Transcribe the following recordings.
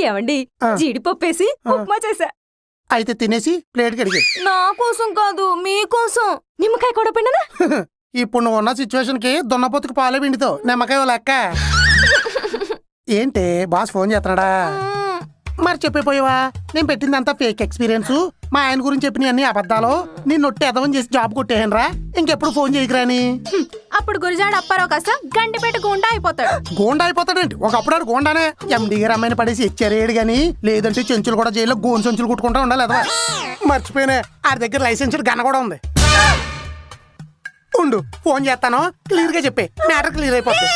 ఏమండి జీడిపప్పేసి ఉప్మా చేసా. అయితే తినేసి ప్లేట్ కడిగి. నా కోసం కాదు మీకోసం. నిమ్మకాయ కూడా పిండనా? ఇప్పుడు నువ్వు ఉన్న సిచ్యువేషన్ కి దున్నపోతుకు పాలే పిండితో నిమ్మకాయ లెక్క. ఏంటి బాస్ ఫోన్ చేస్తున్నాడా? మరి చెప్పిపోయావా? నేను పెట్టిందంతా ఫేక్ ఎక్స్పీరియన్స్. మా ఆయన గురించి చెప్పిన అన్ని అబద్ధాలు. నేను నొట్టి ఎదవని చేసి జాబ్ కొట్టేయను రా. ఇంకెప్పుడు ఫోన్ చేయకురాని. అప్పుడు గురిజాడు అప్పారావు కాస్త గంటిపేట గోండా అయిపోతాడు. గోండా అయిపోతాడేంటి? ఒకప్పుడు గోండానే. ఎండి గారు అమ్మాయిని పడేసి ఇచ్చారేడు గాని, లేదంటే చెంచులు కూడా జైల్లో గోన్ సంచులు కుట్టుకుంటా ఉండాలి ఎదవా. మర్చిపోయినా ఆడి దగ్గర లైసెన్స్డ్ గన కూడా ఉంది. ఉండు ఫోన్ చేస్తాను, క్లియర్ గా చెప్పే మ్యాటర్ క్లియర్ అయిపోతుంది.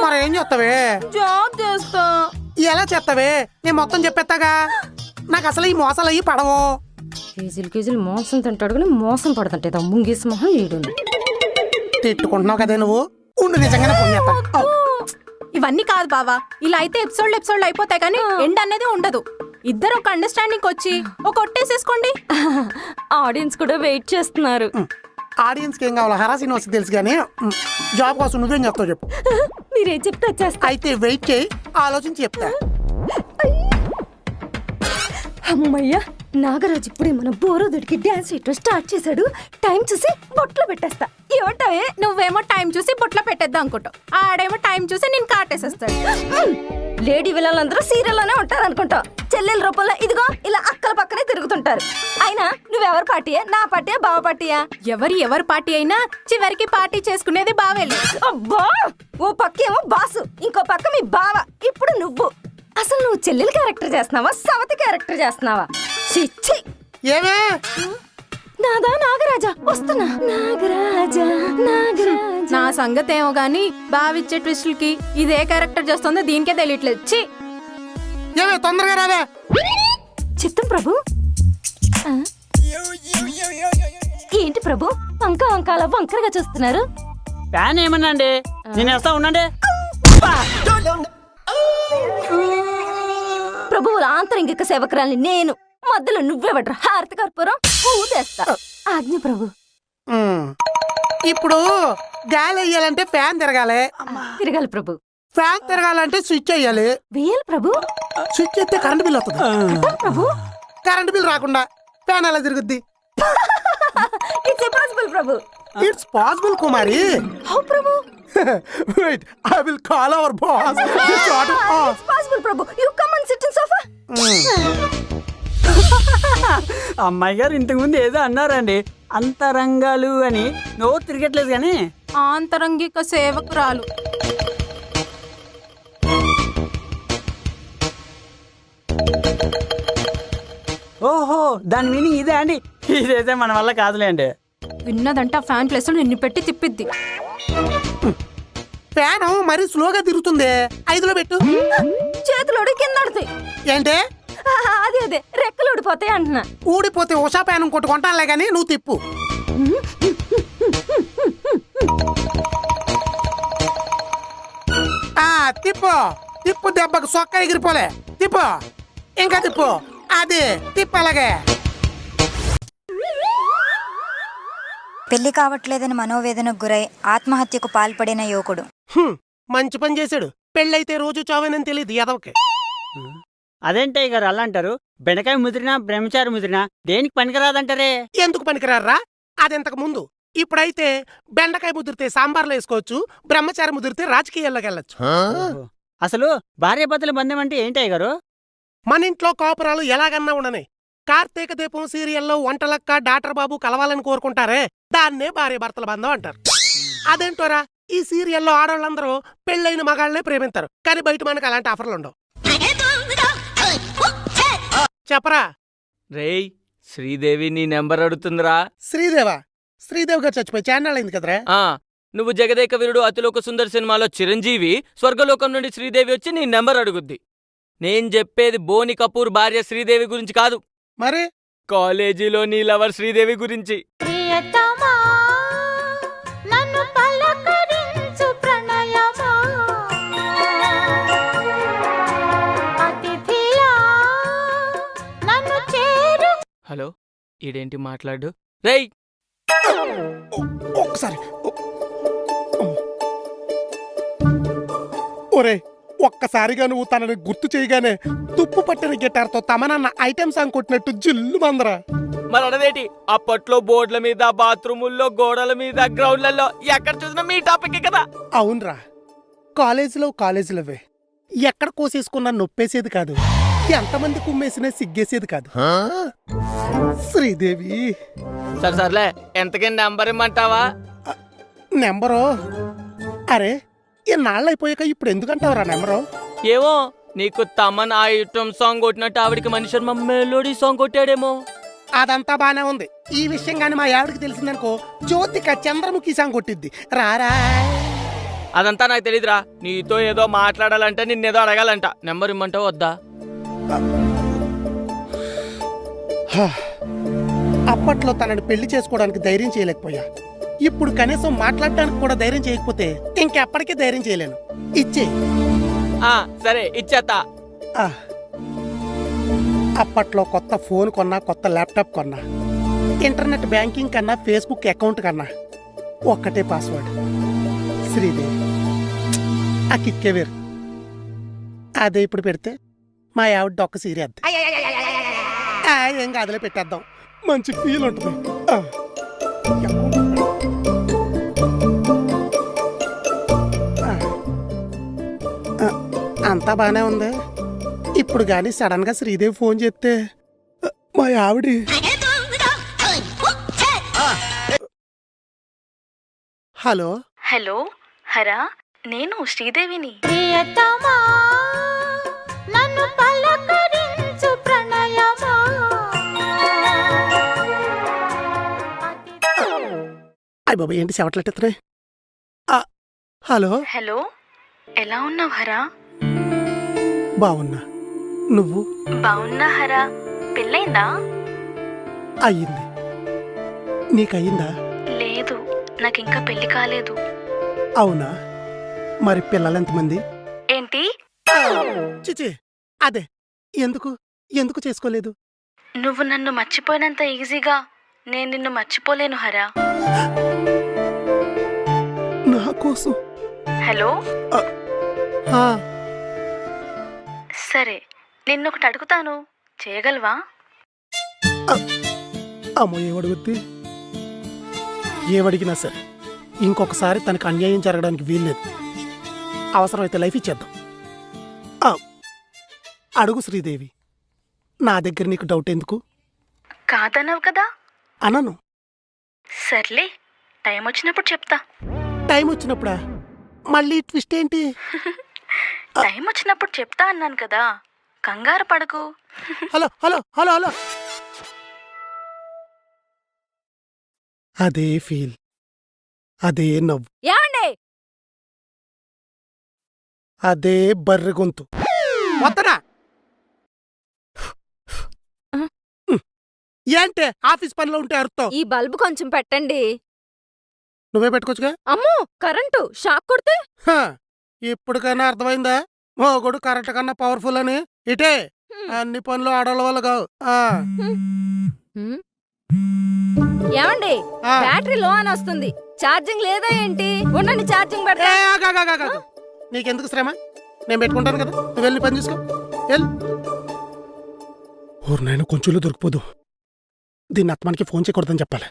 మరేం చేస్తావే? జాబ్ చేస్తా. ఎలా చేస్తావే? నేను మొత్తం చెప్పేస్తాగా. నాకు అసలు ఈ మోసాలు అయ్యి పడవు. కేజీలు మోసం తింటాడు కానీ మోసం పడుతుంటే ముంగేసి మొహం ఏడు. తిట్టుకుంటున్నావు కదే నువ్వు. ఉండు నిజంగానే ఫోన్ చేస్తా. ఇవన్నీ కాదు బావా, ఇలా అయితే ఎపిసోడ్లు అయిపోతాయి కానీ ఎండ్ అనేది ఉండదు. ఇద్దరు ఒక అండర్స్టాండింగ్ వచ్చి ఒక ఒట్టేసేసుకోండి. ఆడియన్స్ కూడా వెయిట్ చేస్తున్నారు. ఆడియన్స్ కి ఏం కావాలో హరాసిన వస్తే తెలుసు కానీ జాబ్ కోసం నువ్వేం చెప్తావు చెప్పు. మీరేం చెప్తా చేస్తా. అయితే వెయిట్ చేయి, ఆలోచించి చెప్తా. అమ్మయ్యా, నాగరాజు ఇప్పుడే మన బోరోదుడికి డాన్స్ చేయటం స్టార్ట్ చేశాడు. టైం చూసి బొట్లో పెట్టేస్తా. ఏమంటావే? నువ్వేమో టైం చూసి బొట్లో పెట్టేద్దాం అనుకుంటావు, ఆడేమో టైం చూసి నేను కాటేసేస్తాడు. లేడీ విలన్లందరూ సీరియల్లోనే ఉంటారు అనుకుంటా. చెల్లెల రూపంలో ఇదిగో ఇలా అక్కల పక్కనే తిరుగుతుంటారు. అయినా నువ్వెవరి పార్టీయా? నా పార్టీయా బావ పార్టీయా? ఎవరి పార్టీ అయినా చివరికి పార్టీ చేసుకునేది బావేలే. అబ్బా, ఓ పక్క ఏమో బాసు, ఇంకో పక్క మీ బావ, ఇప్పుడు నువ్వు. అసలు నువ్వు చెల్లెలు క్యారెక్టర్ చేస్తున్నావా, సవతి క్యారెక్టర్ చేస్తున్నావా? చిచ్చి. ఏమే నాదా నాగరాజా వస్తున్నా. నాగరాజా నా సంగతి ఏమో గాని బావిచ్చే ట్విస్టులకి ఇదే క్యారెక్టర్ చేస్తుందో దీనికే తెలియట్లేదు. చి ఏమే తొందరగా రావే. చిత్తం ప్రభు. ఏంటి ప్రభు వంకాల వంకరగా చూస్తున్నారు? ప్యాన్ ఏమన్నా అండి, నేను వేస్తా ఉండండి. ప్రభువుల ఆంతరంగిక సేవకురాల్ని నేను, మధ్యలో నువ్వేవడ్రా హారతి కర్పూరం ఊదేస్తా. ఆజ్ఞ ప్రభు. ఇప్పుడు గాలి వేయాలంటే ఫ్యాన్ తిరగాలి. తిరగాలి ప్రభు. ఫ్యాన్ తిరగాలంటే స్విచ్ వేయాలి. వేయాలి ప్రభు. స్విచ్ ఎత్తే కరెంట్ బిల్ వస్తుంది ప్రభు. కరెంట్ బిల్ రాకుండా ఫ్యాన్ ఎలా తిరుగుద్ది? It's impossible Prabhu. It's possible Kumari. How Prabhu? Wait, I will call our boss. It's possible Prabhu. You come and sit in sofa. అమ్మాయి గారు ఇంతకు ముందు ఏదో అన్నారండి, అంతరంగాలు అని. నోరు తిరగట్లేదు కానీ ఆంతరంగిక సేవకురాలు. ఓహో, దాని మీనింగ్ ఇదే అండి. ఇదైతే మన వల్ల కాదులేండి. విన్నదంటే ఆ ఫ్యాన్ ప్లేస్ లో నిన్ను పెట్టి తిప్పిద్ది. ఫ్యాన్ మరీ స్లోగా తిరుగుతుంది. 5లో పెట్టు. చేతులోడి కింద ఆడుతాయి. ఏంటే? అదే రెక్కలు ఊడిపోతాయి అంటున్నా. ఊడిపోతే ఉషా ఫ్యాన్ ఇంకోటి కొంటానులే గానీ నువ్వు తిప్పు. తిప్పు తిప్పు, దెబ్బకు సొక్క ఎగిరిపోలే. తిప్పు, ఇంకా తిప్పు. అది తిప్పు అలాగే. పెళ్లి కావట్లేదని మనోవేదనకు గురై ఆత్మహత్యకు పాల్పడిన యువకుడు. మంచి పని చేశాడు. పెళ్ళైతే రోజు చావేనని తెలియదు ఎదవకి. అదేంటయ్య గారు అలా అంటారు? బెండకాయ ముదిరినా బ్రహ్మచారి ముదిరినా దేనికి పనికిరాదంటారే? ఎందుకు పనికిరారా? అదెంతకు ముందు. ఇప్పుడైతే బెండకాయ ముదిరితే సాంబార్లో వేసుకోవచ్చు, బ్రహ్మచారి ముదిరితే రాజకీయాల్లోకి వెళ్ళొచ్చు. అసలు భార్యాభర్తల బంధం అంటే ఏంటయ్య గారు? మన ఇంట్లో కాపురాలు ఎలాగన్నా ఉండని. కార్తీక దీపం సీరియల్లో వంటలక్క డాక్టర్ బాబు కలవాలని కోరుకుంటారే, దాన్నే భార్యాభర్తల బంధం అంటారు. అదేంటోరా, ఈ సీరియల్లో ఆడవాళ్ళందరూ పెళ్ళైన మగాళ్ళనే ప్రేమిస్తారు, కానీ బయట మనకు అలాంటి ఆఫర్లు ఉండవు. చెప్పరా రేయ్, శ్రీదేవి నీ నెంబర్ అడుగుతుందిరా. శ్రీదేవా? శ్రీదేవి గారు చచ్చిపోయి ఛానల్ అయింది కదరా. నువ్వు జగదేక వీరుడు అతిలోక సుందర్ సినిమాలో చిరంజీవి, స్వర్గలోకం నుండి శ్రీదేవి వచ్చి నీ నెంబర్ అడుగుద్ది. నేను చెప్పేది బోని కపూర్ భార్య శ్రీదేవి గురించి కాదు, మరి కాలేజీలో నీ లవర్ శ్రీదేవి గురించి. హలో, ఈడేంటి మాట్లాడు? రేయ్ ఒకసారి ఒరే ఒక్కసారిగా నువ్వు తనని గుర్తు చేయగానే తుప్పు పట్టిన గిటార్తో తమనన్న ఐటెం సాంగ్ కొట్టినట్టు జిల్లు మందరా. మరి అన్నదేటి అప్పట్లో బోర్డుల మీద బాత్రూముల్లో గోడల మీద గ్రౌండ్లలో ఎక్కడ చూసినా మీ టాపిక్ కదా. అవునరా, కాలేజీలోవే ఎక్కడ కోసేసుకున్నా నొప్పేసేది కాదు, ఎంతమంది కుమ్మేసినా సిగ్గేసేది కాదు. శ్రీదేవి సర్లే ఎంతకీ నెంబర్ ఇమ్మంటావా? నెంబరు? అరే ఇన్నాళ్ళు అయిపోయాక ఇప్పుడు ఎందుకంటావురా నెంబరు? ఏమో నీకు తమన్ ఆ ఐటమ్ సాంగ్ కొట్టినట్టు ఆవిడికి మనిషి మెలోడీ సాంగ్ కొట్టాడేమో. అదంతా బానే ఉంది. ఈ విషయం గాని మా ఆవిడకి తెలిసిందనుకో జ్యోతిక చంద్రముఖి సాంగ్ కొట్టిద్ది. రారా. అదంతా నాకు తెలీదురా. నీతో ఏదో మాట్లాడాలంటే నిన్నేదో అడగాలంట. నెంబర్ ఇమ్మంటావు వద్దా? అప్పట్లో తనని పెళ్లి చేసుకోవడానికి ధైర్యం చేయలేకపోయా. ఇప్పుడు కనీసం మాట్లాడడానికి కూడా ధైర్యం చేయకపోతే ఇంకెప్పటికీ ధైర్యం చేయలేను. ఇచ్చే. సరే ఇచ్చేత్తా. అప్పట్లో కొత్త ఫోన్ కొన్నా, కొత్త ల్యాప్టాప్ కొన్నా, ఇంటర్నెట్ బ్యాంకింగ్ కన్నా, ఫేస్బుక్ అకౌంట్ కన్నా ఒక్కటే పాస్వర్డ్, శ్రీదేవి. ఆ కిక్కే వేరు. అదే ఇప్పుడు పెడితే మా ఆవిడ ఒక్క సీరియద్ది. ఏం కాదులే, పెట్టేద్దాం. మంచి ఫీల్ ఉంటుంది. అంతా బానే ఉంది. ఇప్పుడు గాని సడన్ గా శ్రీదేవి ఫోన్ చేస్తే మా ఆవిడ హలో హలో హరా, నేను శ్రీదేవిని. నన్ను పలకరించు ప్రణయమా. అయ్య బాబా, ఏంటి చెవట్లెట్టుతున్నాయి? హలో హలో, ఎలా ఉన్నావు హరా? బాగున్నా. నువ్వు? బాగున్నా హరా. పెళ్ళైందా? అయ్యింది. నీకయ్యిందా? లేదు, నాకింకా పెళ్లి కాలేదు. అవునా? మరి పిల్లలు ఎంతమంది? ఏంటి? చిచి, అదే ఎందుకు ఎందుకు చేసుకోలేదు? నువ్వు నన్ను మర్చిపోయినంత ఈజీగా నేను నిన్ను మర్చిపోలేను హరా. నా కోసం? హలో, ఆ, సరే నిన్నొకటి అడుగుతాను, చేయగలవా? అమ్మో, ఏమడుగుద్ది? ఏమడిగినా సరే ఇంకొకసారి తనకు అన్యాయం జరగడానికి వీల్లేదు. అవసరమైతే లైఫ్ ఇచ్చేద్దాం. అడుగు శ్రీదేవి. నా దగ్గర నీకు డౌట్ ఎందుకు? కాదన్నావు కదా. అనను. సర్లే, టైం వచ్చినప్పుడు చెప్తా. టైం వచ్చినప్పుడా? మళ్ళీ ట్విస్ట్ ఏంటి? టైం వచ్చినప్పుడు చెప్తా అన్నాను కదా, కంగారు పడకు. Hello hello hello hello. అదే ఫీల్, అదే నవ్వు, ఏమండి? అదే బర్రె గొంతు. వద్దనా? ఏంటే ఆఫీస్ పనిలో ఉంటే అరుస్తావు? ఈ బల్బు కొంచెం పెట్టండి. నువ్వే పెట్టుకోవచ్చుగా. అమ్మో, కరెంటు షాక్ కొడితే? హ, ఇప్పటికైనా అర్థమైందా మొగుడు కరెంట్ కన్నా పవర్ఫుల్ అని? ఇటే అన్ని పనులు ఆడవాళ్ళ వల్ల కావు. ఏమండి, బ్యాటరీ లో అని వస్తుంది. ఛార్జింగ్ లేదా ఏంటి? ఉండండి, ఛార్జింగ్ పెడతా. నీకెందుకు శ్రమ? నేను పెట్టుకుంటాను కదా, నువ్వు వెళ్ళి పని చూసుకో. వెళ్ళు. ఊరినైనా కొంచెంలో దొరికిపోదు. దీన్ని అత్తమానికి ఫోన్ చేయకూడదని చెప్పాలి.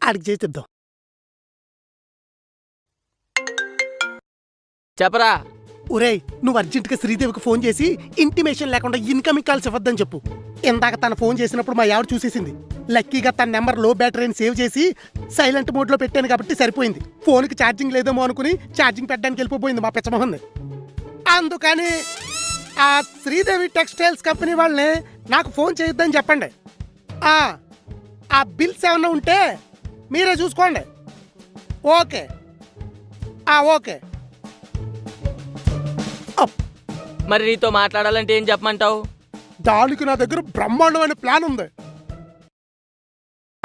ఆడికి చేసి చెప్దాం. చెప్పరా. ఒరేయ్, నువ్వు అర్జెంటుగా శ్రీదేవికి ఫోన్ చేసి ఇంటిమేషన్ లేకుండా ఇన్కమింగ్ కాల్స్ ఇవ్వద్దని చెప్పు. ఇందాక తన ఫోన్ చేసినప్పుడు మా ఆవిడ చూసేసింది. లక్కీగా తన నెంబర్ లో బ్యాటరీని సేవ్ చేసి సైలెంట్ మోడ్ లో పెట్టాను కాబట్టి సరిపోయింది. ఫోన్కి ఛార్జింగ్ లేదేమో అనుకుని ఛార్జింగ్ పెట్టడానికి వెళ్ళిపోయింది మా పిచ్చమోహన్. అందుకని ఆ శ్రీదేవి టెక్స్టైల్స్ కంపెనీ వాళ్ళని నాకు ఫోన్ చేయొద్దని చెప్పండి. ఆ బిల్స్ ఏమన్నా ఉంటే మీరే చూసుకోండి. Okay okay. మరి నీతో మాట్లాడాలంటే ఏం చెప్పమంటావు? దానికి నా దగ్గర బ్రహ్మాండమైన ప్లాన్ ఉంది.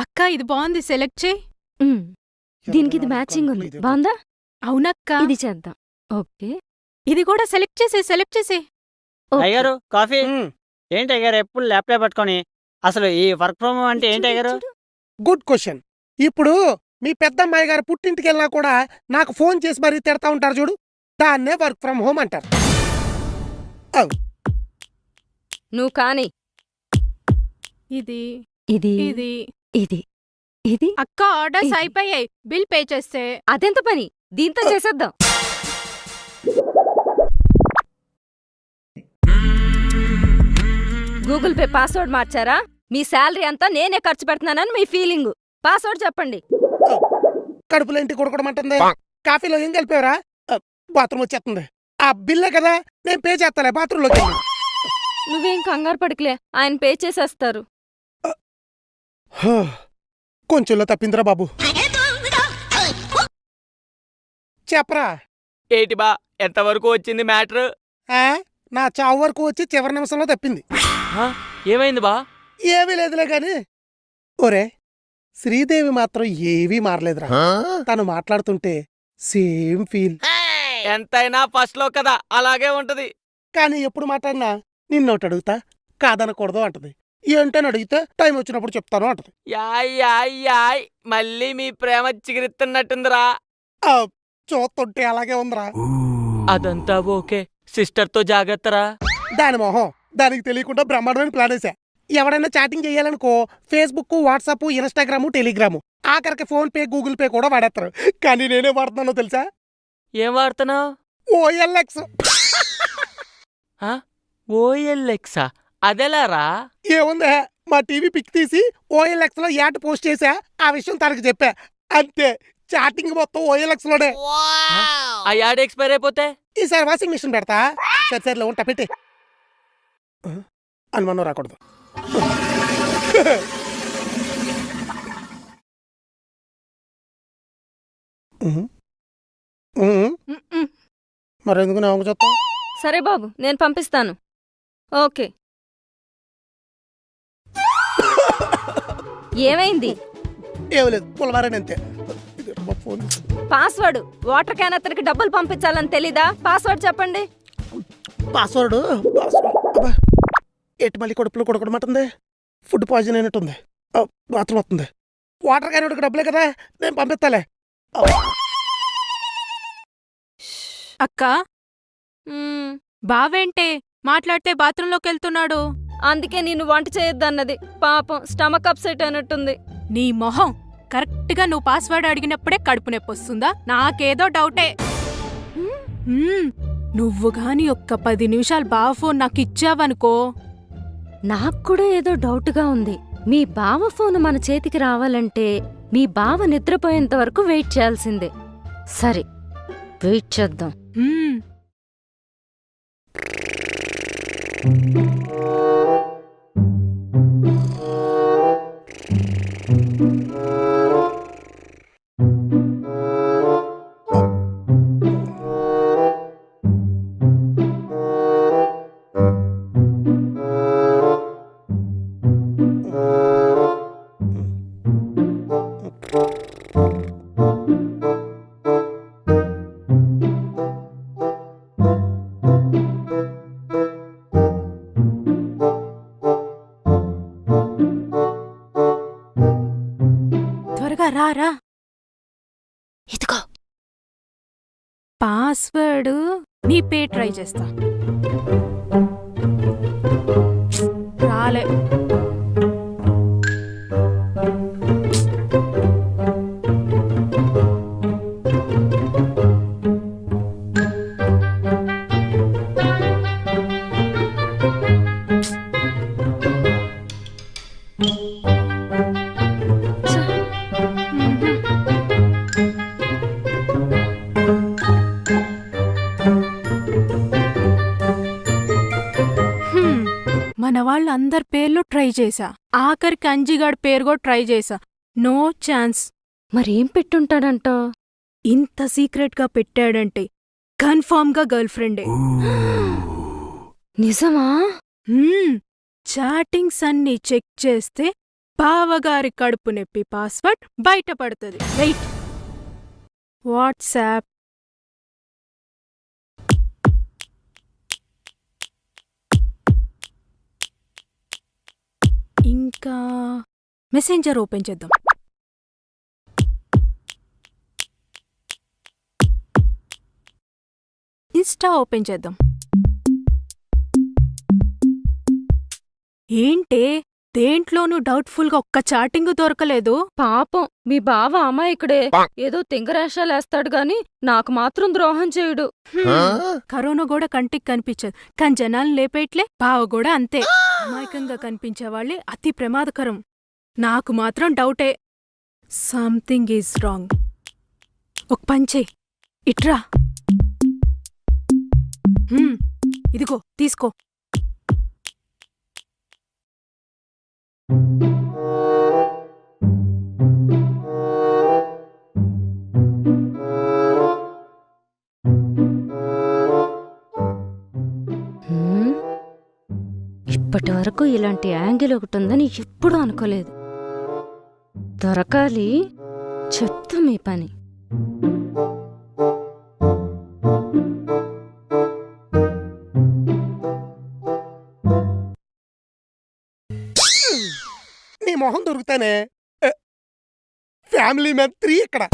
అక్క, ఇది బాగుంది, సెలెక్ట్ చేయి. దీనికి ఇది మ్యాచింగ్ ఉంది. బాగుందా? అవునక్క, ఇది చేద్దాం. ఓకే, ఇది కూడా సెలెక్ట్ చేసే. అయ్యారు కాఫీ. ఏంటి అయ్యారు ఎప్పుడు ల్యాప్టాప్ పట్టుకొని? అసలు ఈ వర్క్ ఫ్రమ్ హోమ్ అంటే ఏంటి అయ్యారు? Good question. ఇప్పుడు మీ పెద్దమ్మాయి గారు పుట్టింటికి వెళ్ళినా కూడా నాకు ఫోన్ చేసి మరీ తిడతా ఉంటారు చూడు, దాన్నే వర్క్ ఫ్రమ్ హోమ్ అంటారు. అవ్. నువ్వు కాని. ఇది ఇది ఇది ఇది ఇది అక్క ఆర్డర్స్ ఇది. అయిపోయాయి. బిల్ పే చేస్తే అదెంత పని, దీంతో చేసేద్దాం. గూగుల్ పే పాస్వర్డ్ మార్చారా? మీ శాలరీ అంతా నేనే ఖర్చు పెడుతున్నానని మీ ఫీలింగ్. పాస్వర్డ్ చెప్పండి. కడుపులో ఇంటి కొడుకోమంటుంది. కాఫీలో ఏం కలిపావురా? బాత్రూమ్ వచ్చేస్తుంది. ఆ బిల్లే కదా, నేను పే చేస్తాలే. బాత్రూంలోకి వెళ్ళు. నువ్వేం కంగారు పడకలే, ఆయన పే చేసేస్తారు. హా, కొంచెంలో తప్పిందిరా బాబు. చెప్పరా. ఏటి బా ఎంతవరకు వచ్చింది మ్యాటర్? ఆ, నా చావు వరకు వచ్చి చివరి నిమిషంలో తప్పింది. ఏమైంది బా? ఏమీ లేదులే గాని. ఒరే, శ్రీదేవి మాత్రం ఏవీ మారలేదురా. తను మాట్లాడుతుంటే సేమ్ ఫీల్. ఎంతైనా ఫస్ట్ లో కదా, అలాగే ఉంటది. కానీ ఎప్పుడు మాట్లాడినా నిన్నోటి అడుగుతా, కాదనకూడదు అంటది. ఏంటని అడిగితే టైం వచ్చినప్పుడు చెప్తాను అంటది. యాయ్ యాయ్ యాయ్, మళ్ళీ మీ ప్రేమ చిగురిస్తున్నట్టుందిరా. ఆ, చూస్తుంటే అలాగే ఉందిరా. అదంతా ఓకే, సిస్టర్తో జాగ్రత్తరా. దాని మొహం దానికి తెలియకుండా బ్రహ్మాండమైన ప్లాన్ వేసా. ఎవడైనా చాటింగ్ చేయాలనుకో ఫేస్బుక్, వాట్సాప్, ఇన్స్టాగ్రాము, టెలిగ్రాము, ఆఖరికి ఫోన్ పే, గూగుల్ పే కూడా వాడేస్తారు. కానీ నేనే వాడుతున్నానో తెలుసా? ఏం వాడుతున్నావు? OLX. ఓఎల్ఎక్సా? అదెలారా? ఏముందే, మా టీవీ పిక్ తీసి OLX లో యాడ్ పోస్ట్ చేసా. ఆ విషయం తనకు చెప్పా. అంతే, చాటింగ్ మొత్తం OLX లోనే. ఆ యాడ్ ఎక్స్పైర్ అయిపోతే? ఈసారి వాషింగ్ మిషన్ పెడతా. సరిసరిలో ఉంటా, పెట్టి అనుమానం రాకూడదు. మరెందుకు నా చెప్తా? సరే బాబు, నేను పంపిస్తాను. ఓకే. ఏమైంది? ఏం లేదు, పులవారని అంతే. Phone password. వాటర్ క్యాన్ అతనికి డబ్బులు పంపించాలని తెలీదా? పాస్వర్డ్ చెప్పండి. పాస్వర్డ్ ఎటు మళ్ళీ కడుపులో కొడకడమంటుంది. ఫుడ్ పాయిజన్ అయినట్టుంది. బాత్రూమ్ వస్తుంది. వాటర్ క్యాన్ డబ్బులే కదా, నేను పంపిస్తాలే. అక్క మ్మ్, బావేంటే మాట్లాడితే బాత్రూంలోకి వెళ్తున్నాడు. అందుకే నేను వంట చేయొద్దన్నది. పాపం స్టమక్ అప్సెట్ అయినట్టుంది. నీ మొహం, కరెక్ట్ గా నువ్వు పాస్వర్డ్ అడిగినప్పుడే కడుపు నొప్పి వస్తుందా? నాకేదో డౌటే. నువ్వు గాని ఒక్క 10 నిమిషాలు బావ ఫోన్ నాకు ఇచ్చావనుకో. నాకు కూడా ఏదో డౌట్గా ఉంది. మీ బావ ఫోన్ మన చేతికి రావాలంటే మీ బావ నిద్రపోయేంత వరకు వెయిట్ చేయాల్సిందే. సరే, వెయిట్ చేద్దాం. హ్మ్. త్వరగా రారా. ఇదిగో పాస్వర్డ్ నీ పే ట్రై చేస్తా. రాలే. మన వాళ్ళందరి పేర్లు ట్రై చేశా. ఆఖరికి అంజిగాడి పేరు కూడా ట్రై చేశా. No chance. మరేం పెట్టుంటాడంటో. ఇంత సీక్రెట్ గా పెట్టాడంటే కన్ఫర్మ్ గా గర్ల్ ఫ్రెండే. నిజమా? చాటింగ్స్ అన్ని చెక్ చేస్తే బావగారి కడుపు నొప్పి పాస్వర్డ్ బయటపడుతుంది. వెయిట్. వాట్సాప్. ఇంకా మెసెంజర్ ఓపెన్ చేద్దాం. ఇన్స్టా ఓపెన్ చేద్దాం. ఏంటే దేంట్లోనూ డౌట్ఫుల్ గా ఒక్క చాటింగ్ దొరకలేదు. పాపం మీ బావ అమాయకుడే ఏదో తింగరాశాలేస్తాడు గాని నాకు మాత్రం ద్రోహం చేయడు. కరోనా కూడా కంటికి కనిపించదు కానీ జనాలు లేపేట్లే. బావ కూడా అంతే, అమాయకంగా కనిపించేవాళ్ళే అతి ప్రమాదకరం. నాకు మాత్రం డౌటే, సంథింగ్ ఈజ్ రాంగ్. ఒక పంచే ఇట్రా. ఇదిగో తీసుకో. ఇప్పటి వరకు ఇలాంటి యాంగిల్ ఒకటి ఉందని ఎప్పుడూ అనుకోలేదు. దొరకాలి, చెప్తా మీ పని. నీ మొహం దొరుకుతానే. ఫ్యామిలీ మ్యాన్ 3 ఇక్కడ.